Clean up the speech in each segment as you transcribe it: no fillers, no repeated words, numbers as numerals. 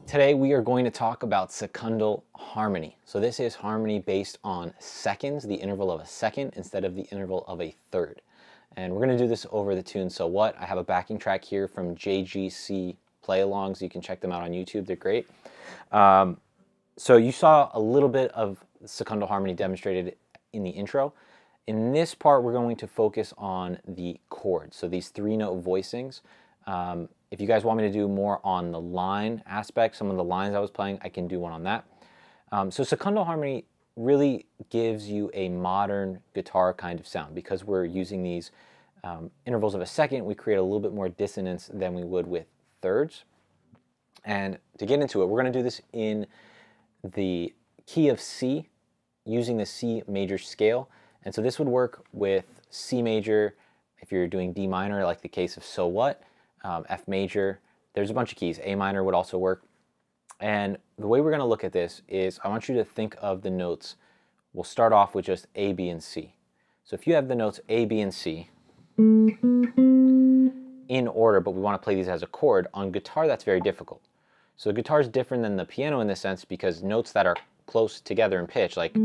Today we are going to talk about secundal harmony. So this is harmony based on seconds, the interval of a second instead of the interval of a third. And we're going to do this over the tune So What. I have a backing track here from JGC play-alongs. You can check them out on YouTube. They're great. So you saw a little bit of secundal harmony demonstrated in the intro. In this part, we're going to focus on the chords. So these 3-note voicings. If you guys want me to do more on the line aspect, some of the lines I was playing, I can do one on that. So secundal harmony really gives you a modern guitar kind of sound. Because we're using these intervals of a second, we create a little bit more dissonance than we would with thirds. And to get into it, we're going to do this in the key of C, using the C major scale. And so this would work with C major if you're doing D minor, like the case of So What. F major, there's a bunch of keys. A minor would also work. And the way we're going to look at this is I want you to think of the notes. We'll start off with just A, B, and C. So if you have the notes A, B, and C in order, but we want to play these as a chord, on guitar that's very difficult. So the guitar is different than the piano in this sense because notes that are close together in pitch, like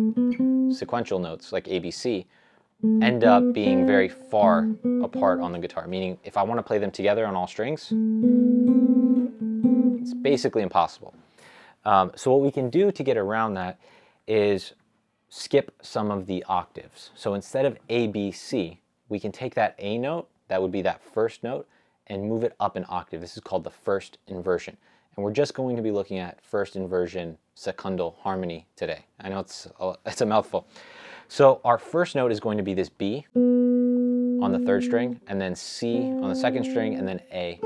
sequential notes like A, B, C, end up being very far apart on the guitar, meaning if I want to play them together on all strings, it's basically impossible. So what we can do to get around that is skip some of the octaves. So instead of A, B, C, we can take that A note, that would be that first note, and move it up an octave. This is called the first inversion. And we're just going to be looking at first inversion secundal harmony today. I know it's a mouthful. So our first note is going to be this B on the third string, and then C on the second string, and then A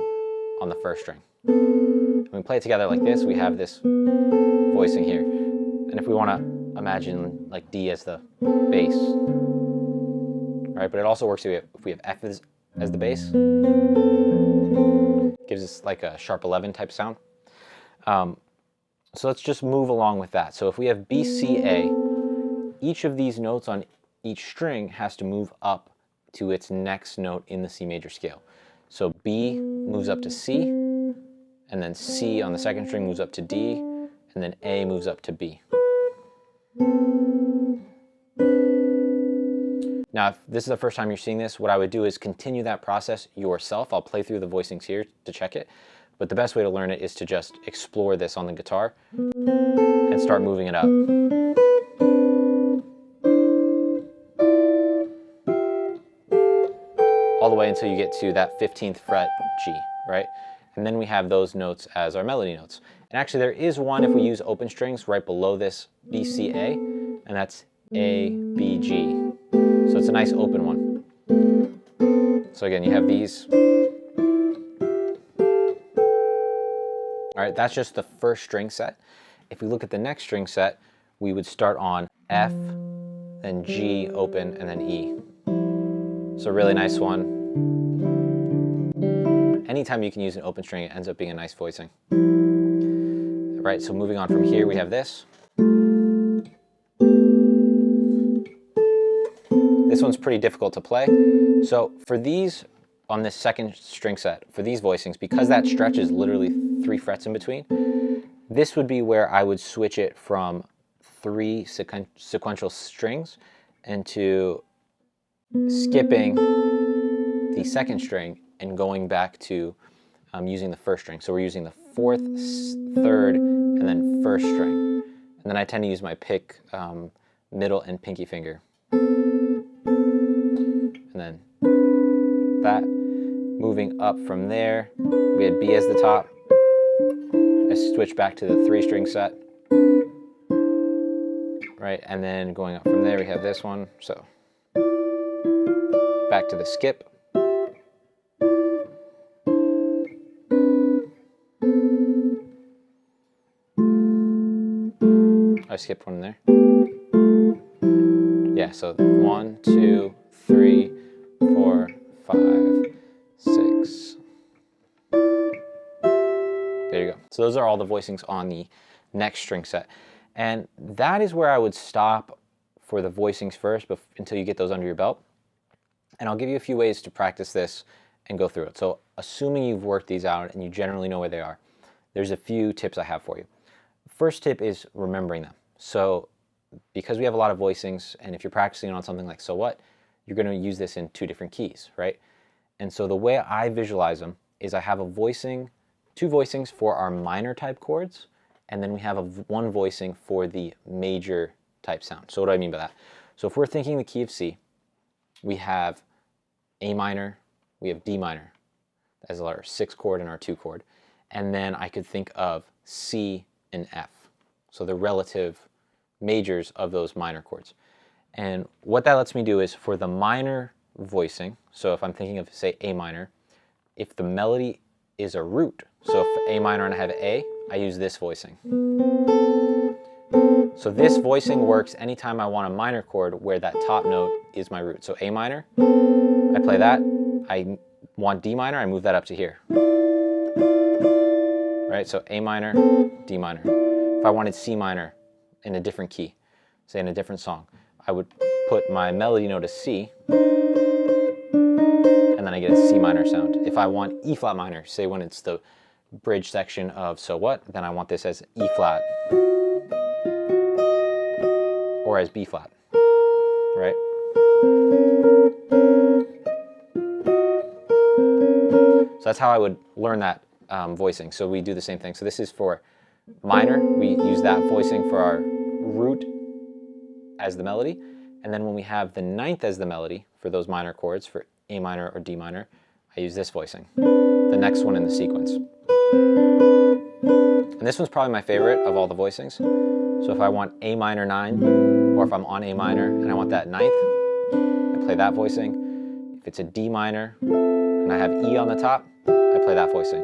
on the first string. When we play it together like this, we have this voicing here. And if we want to imagine like D as the bass, right? But it also works if we have F as the bass. Gives us like a sharp 11 type sound. So let's just move along with that. So if we have B, C, A, each of these notes on each string has to move up to its next note in the C major scale. So B moves up to C, and then C on the second string moves up to D, and then A moves up to B. Now, if this is the first time you're seeing this, what I would do is continue that process yourself. I'll play through the voicings here to check it, but the best way to learn it is to just explore this on the guitar and start moving it up. All the way until you get to that 15th fret G, right? And then we have those notes as our melody notes. And actually there is one, if we use open strings, right below this B, C, A, and that's A, B, G. So it's a nice open one. So again, you have these. All right, that's just the first string set. If we look at the next string set, we would start on F, then G open, and then E. So a really nice one. Anytime you can use an open string, it ends up being a nice voicing. Right, so moving on from here, we have this. This one's pretty difficult to play. So for these, on this second string set, for these voicings, because that stretch is literally 3 frets in between, this would be where I would switch it from 3 sequential strings into skipping the second string and going back to using the first string. So we're using the 4th, 3rd, and then 1st string. And then I tend to use my pick, middle, and pinky finger. And then that. moving up from there, we had B as the top. I switch back to the 3-string set, right? And then going up from there, we have this one. So back to the skip. I skipped one in there. Yeah, so 1, 2, 3, 4, 5, 6. There you go. So those are all the voicings on the next string set. And that is where I would stop for the voicings first until you get those under your belt. And I'll give you a few ways to practice this and go through it. So assuming you've worked these out and you generally know where they are, there's a few tips I have for you. First tip is remembering them. So because we have a lot of voicings, and if you're practicing on something like So What, you're going to use this in 2 different keys, right? And so the way I visualize them is I have a voicing, 2 voicings for our minor type chords, and then we have one voicing for the major type sound. So what do I mean by that? So if we're thinking the key of C, we have A minor, we have D minor as our 6 chord and our 2 chord, and then I could think of C and F. So the relative majors of those minor chords. And what that lets me do is for the minor voicing, so if I'm thinking of, say, A minor, if the melody is a root, so if A minor and I have A, I use this voicing. So this voicing works anytime I want a minor chord where that top note is my root. So A minor, I play that. I want D minor, I move that up to here. Right, so A minor, D minor. If I wanted C minor in a different key, say in a different song, I would put my melody note as C, and then I get a C minor sound. If I want E flat minor, say when it's the bridge section of So What, then I want this as E flat or as B flat, right? So that's how I would learn that voicing. So we do the same thing. So this is for minor. We use that voicing for our root as the melody. And then when we have the 9th as the melody for those minor chords, for A minor or D minor, I use this voicing, the next one in the sequence. And this one's probably my favorite of all the voicings. So if I want A minor 9, or if I'm on A minor and I want that 9th, I play that voicing. If it's a D minor and I have E on the top, I play that voicing.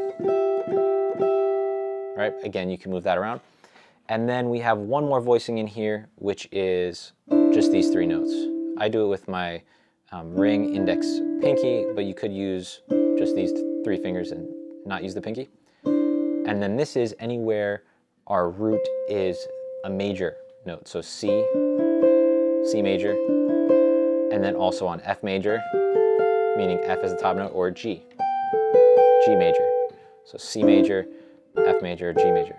Right? Again, you can move that around. And then we have one more voicing in here, which is just these 3 notes. I do it with my ring, index, pinky, but you could use just these 3 fingers and not use the pinky. And then this is anywhere our root is a major note. So C, C major, and then also on F major, meaning F as the top note, or G, G major. So C major, F major, G major.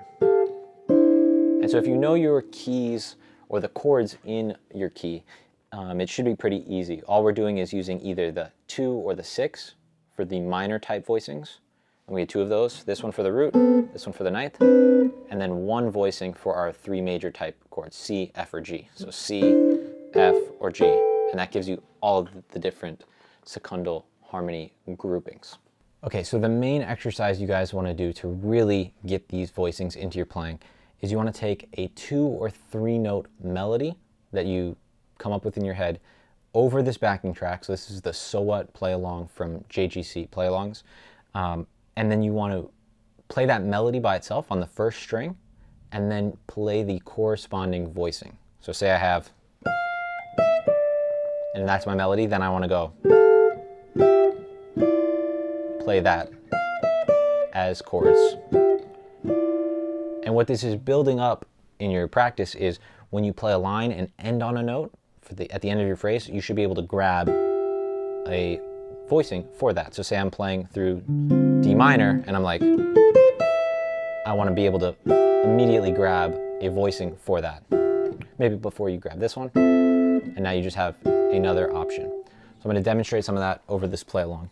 And so if you know your keys or the chords in your key, it should be pretty easy. All we're doing is using either the 2 or the 6 for the minor type voicings. And we had 2 of those, this one for the root, this one for the 9th, and then 1 voicing for our 3 major type chords, C, F, or G. So C, F, or G. And that gives you all of the different secundal harmony groupings. Okay, so the main exercise you guys want to do to really get these voicings into your playing is you want to take a 2 or 3 note melody that you come up with in your head over this backing track. So this is the So What play along from JGC play alongs. And then you want to play that melody by itself on the 1st string and then play the corresponding voicing. So say I have, and that's my melody, then I want to go play that as chords. And what this is building up in your practice is when you play a line and end on a note at the end of your phrase, you should be able to grab a voicing for that. So say I'm playing through D minor and I'm like, I want to be able to immediately grab a voicing for that. Maybe before you grab this one, and now you just have another option. So I'm going to demonstrate some of that over this play along.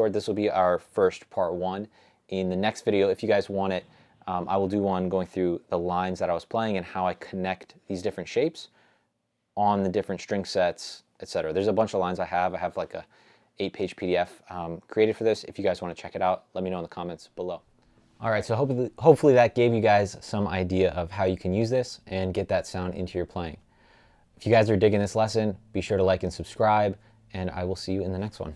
short, this will be our first part 1. In the next video, if you guys want it, I will do one going through the lines that I was playing and how I connect these different shapes on the different string sets, etc. There's a bunch of lines I have. I have like a 8-page PDF created for this. If you guys want to check it out, let me know in the comments below. All right, so hopefully that gave you guys some idea of how you can use this and get that sound into your playing. If you guys are digging this lesson, be sure to like and subscribe, and I will see you in the next one.